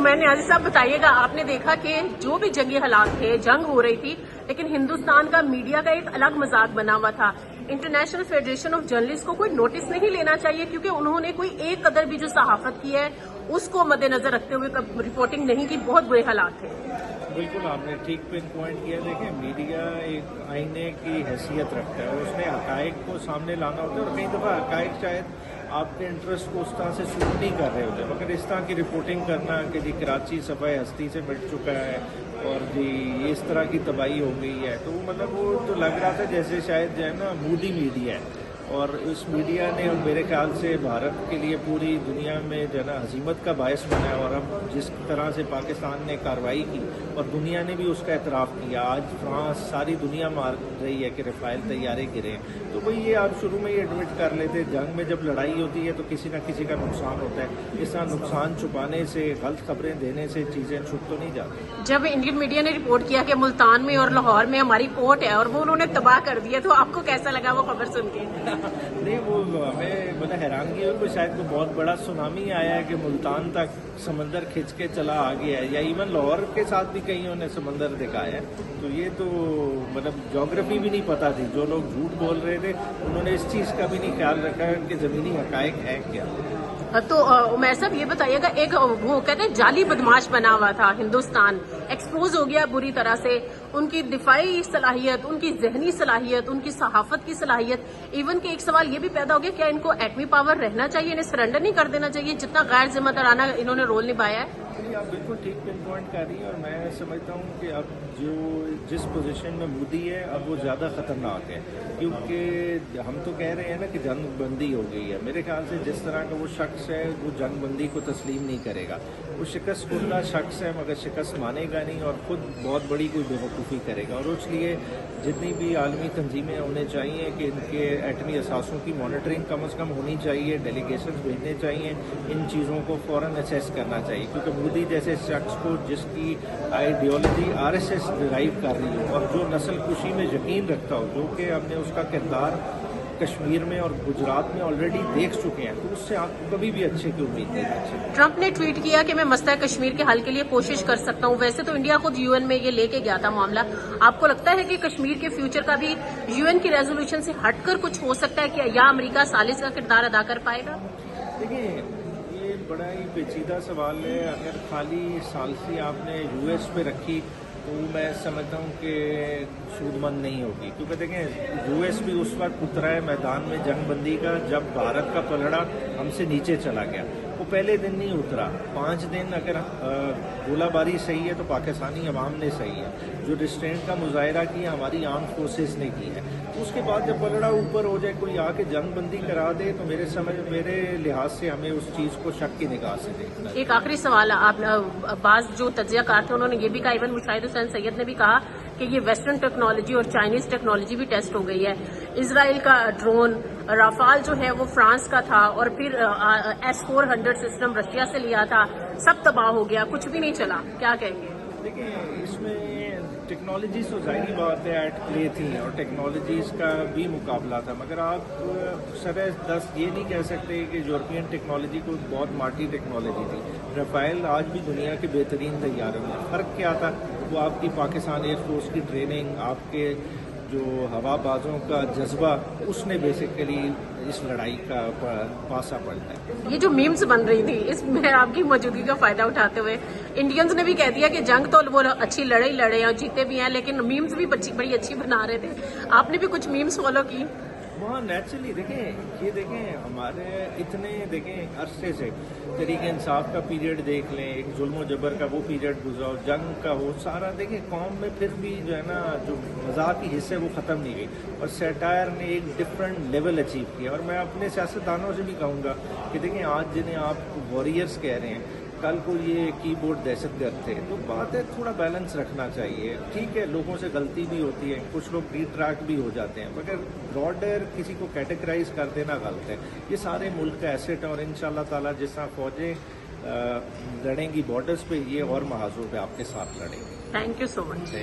میں نیازی صاحب بتائیے گا، آپ نے دیکھا کہ جو بھی جنگی حالات تھے، جنگ ہو رہی تھی، لیکن ہندوستان کا میڈیا کا ایک الگ مذاق بنا ہوا تھا. انٹرنیشنل فیڈریشن آف جرنلسٹ کو کوئی نوٹس نہیں لینا چاہیے، کیونکہ انہوں نے کوئی ایک قدر بھی جو صحافت کی ہے اس کو مد نظر رکھتے ہوئے رپورٹنگ نہیں کی. بہت برے حالات تھے. بالکل آپ نے ٹھیک پن پوائنٹ کیا. دیکھیں میڈیا ایک آئینے کی حیثیت رکھتا ہے اور اس نے حقائق کو سامنے لانا ہوتا ہے، اور کئی دفعہ حقائق شاید آپ کے انٹرسٹ کو اس طرح سے سوٹ نہیں کر رہے ہوتے، مگر اس طرح کی رپورٹنگ کرنا کہ جی کراچی صفحہ ہستی سے مٹ چکا ہے اور جی اس طرح کی تباہی ہو گئی ہے، تو مطلب وہ تو لگ رہا تھا جیسے شاید جو ہے نا مودی میڈیا ہے. اور اس میڈیا نے میرے خیال سے بھارت کے لیے پوری دنیا میں جو ہے نا ہزیمت کا باعث بنا ہے. اور اب جس طرح سے پاکستان نے کارروائی کی اور دنیا نے بھی اس کا اعتراف کیا، آج فرانس ساری دنیا مان رہی ہے کہ رفائل طیارے گرے، تو وہی یہ آپ شروع میں ہی ایڈمٹ کر لیتے. جنگ میں جب لڑائی ہوتی ہے تو کسی نہ کسی کا نقصان ہوتا ہے، اس طرح نقصان چھپانے سے، غلط خبریں دینے سے چیزیں چھپ تو نہیں جاتی. جب انڈین میڈیا نے رپورٹ کیا کہ ملتان میں اور لاہور میں ہماری پورٹ ہے اور وہ انہوں نے تباہ کر دیا، تو آپ کو کیسا لگا وہ خبر سن کے؟ نہیں، وہ ہمیں مطلب حیرانگی ہوئی کہ شاید کوئی بہت بڑا سونامی آیا ہے کہ ملتان تک سمندر کھینچ کے چلا آ گیا ہے، یا ایون لاہور کے ساتھ بھی کئیوں نے سمندر دکھایا ہے. تو یہ تو مطلب جغرافی بھی نہیں پتہ تھی. جو لوگ جھوٹ بول رہے تھے انہوں نے اس چیز کا بھی نہیں خیال رکھا کہ زمینی حقائق ہے کیا. تو عمیر صاحب یہ بتائیے گا، ایک وہ کہتے ہیں جعلی بدماش بنا ہوا تھا ہندوستان، ایکسپوز ہو گیا بری طرح سے. ان کی دفاعی صلاحیت، ان کی ذہنی صلاحیت، ان کی صحافت کی صلاحیت، ایون کہ ایک سوال یہ بھی پیدا ہو گیا کیا ان کو ایٹمی پاور رہنا چاہیے، انہیں سرنڈر نہیں کر دینا چاہیے جتنا غیر ذمہ دارانہ انہوں نے رول نبھایا ہے؟ آپ بالکل ٹھیک پن پوائنٹ کر رہی ہیں، اور میں سمجھتا ہوں کہ اب جو جس پوزیشن میں مودی ہے اب وہ زیادہ خطرناک ہے، کیونکہ ہم تو کہہ رہے ہیں نا کہ جنگ بندی ہو گئی ہے. میرے خیال سے جس طرح کا وہ شخص ہے وہ جنگ بندی کو تسلیم نہیں کرے گا. وہ شکست کندہ شخص ہے مگر شکست مانے گا نہیں، اور خود بہت بڑی کوئی بے وقوفی کرے گا. اور اس لیے جتنی بھی عالمی تنظیمیں ہونے چاہیے کہ ان کے ایٹمی اثاثوں کی مانیٹرنگ کم از کم ہونی چاہیے، ڈیلیگیشنز بھیجنے چاہیے، ان چیزوں کو فوراً اسیس کرنا چاہیے. کیونکہ مودی جیسے شخص کو جس کی آئیڈیالوجی RSS ڈرائیو کر رہی ہو اور جو نسل کشی میں یقین رکھتا ہو، جو کہ ہم نے اس کا کردار کشمیر میں اور گجرات میں آلریڈی دیکھ چکے ہیں، تو اس سے آپ کو کبھی بھی اچھے کی امید نہیں کر سکتے. ٹرمپ نے ٹویٹ کیا کہ میں مسئلہ کشمیر کے حل کے لیے کوشش کر سکتا ہوں. ویسے تو انڈیا خود UN میں یہ لے کے گیا تھا معاملہ. آپ کو لگتا ہے کہ کشمیر کے فیوچر کا بھی UN کی ریزولوشن سے ہٹ کر کچھ ہو سکتا ہے کہ یا امریکہ ثالث کا کردار ادا کر پائے گا؟ دیکھیں یہ بڑا ہی پیچیدہ سوال ہے. اگر خالی ثالثی آپ نے US پہ رکھی تو میں سمجھتا ہوں کہ سود مند نہیں ہوگی، کیونکہ دیکھیں US بھی اس وقت اترا ہے میدان میں جنگ بندی کا جب بھارت کا پلڑا ہم سے نیچے چلا گیا. وہ پہلے دن نہیں اترا، 5 دن اگر گولہ باری صحیح ہے تو پاکستانی عوام نے صحیح ہے. جو ریسٹرینٹ کا مظاہرہ کیا ہماری آرم فورسز نے کی ہے. اس کے بعد جب پلڑا اوپر ہو جائے، کوئی آ کے جنگ بندی کرا دے، تو میرے لحاظ سے ہمیں اس چیز کو شک کی نگاہ سے دیکھنا. ایک آخری سوال، آپ بعض جو تجزیہ کار تھے انہوں نے یہ بھی کہا، ایون مشاہد حسین سید نے بھی کہا کہ یہ ویسٹرن ٹیکنالوجی اور چائنیز ٹیکنالوجی بھی ٹیسٹ ہو گئی ہے. اسرائیل کا ڈرون رافال جو ہے وہ فرانس کا تھا، اور پھر S-400 سسٹم رشیا سے لیا تھا، سب تباہ ہو گیا، کچھ بھی نہیں چلا. کیا کہیں گے؟ دیکھیں اس میں ٹیکنالوجیز تو ظاہری بات ہے ایٹ پلے تھی اور ٹیکنالوجیز کا بھی مقابلہ تھا، مگر آپ سرے دست یہ نہیں کہہ سکتے کہ یورپین ٹیکنالوجی کو بہت ماٹی ٹیکنالوجی تھی. رفائل آج بھی دنیا کے بہترین طیاروں میں. فرق کیا تھا؟ وہ آپ کی پاکستان ایئر فورس کی ٹریننگ، آپ کے جو ہوا بازوں کا جذبہ، اس نے بیسیکلی اس لڑائی کا پاسا پلٹا ہے. یہ جو میمز بن رہی تھی اس میں آپ کی موجودگی کا فائدہ اٹھاتے ہوئے انڈینز نے بھی کہہ دیا کہ جنگ تو وہ اچھی لڑائی لڑے اور جیتے بھی ہیں، لیکن میمز بھی بڑی اچھی بنا رہے تھے. آپ نے بھی کچھ میمز فالو کی؟ وہاں نیچرلی دیکھیں ہمارے اتنے عرصے سے تحریک انصاف کا پیریڈ دیکھ لیں، ایک ظلم و جبر کا وہ پیریڈ گزرا، جنگ کا وہ سارا دیکھیں، قوم میں پھر بھی جو ہے نا جو مذاق کی حصے وہ ختم نہیں گئی، اور سیٹائر نے ایک ڈفرینٹ لیول اچیو کیا. اور میں اپنے سیاستدانوں سے بھی کہوں گا کہ دیکھیں آج جنہیں آپ واریئرس کہہ رہے ہیں، کل کو یہ کی بورڈ دہشت گرد تھے. تو بات ہے تھوڑا بیلنس رکھنا چاہیے. ٹھیک ہے لوگوں سے غلطی بھی ہوتی ہے، کچھ لوگ ڈی ٹریک بھی ہو جاتے ہیں، مگر براڈر کسی کو کیٹیگرائز کر دینا غلط ہے. یہ سارے ملک کا ایسٹ ہے، اور ان شاء اللہ تعالیٰ جس طرح فوجیں لڑیں گی بارڈرز پہ، یہ اور محاذوں پہ آپ کے ساتھ لڑیں گی. Thank you so much.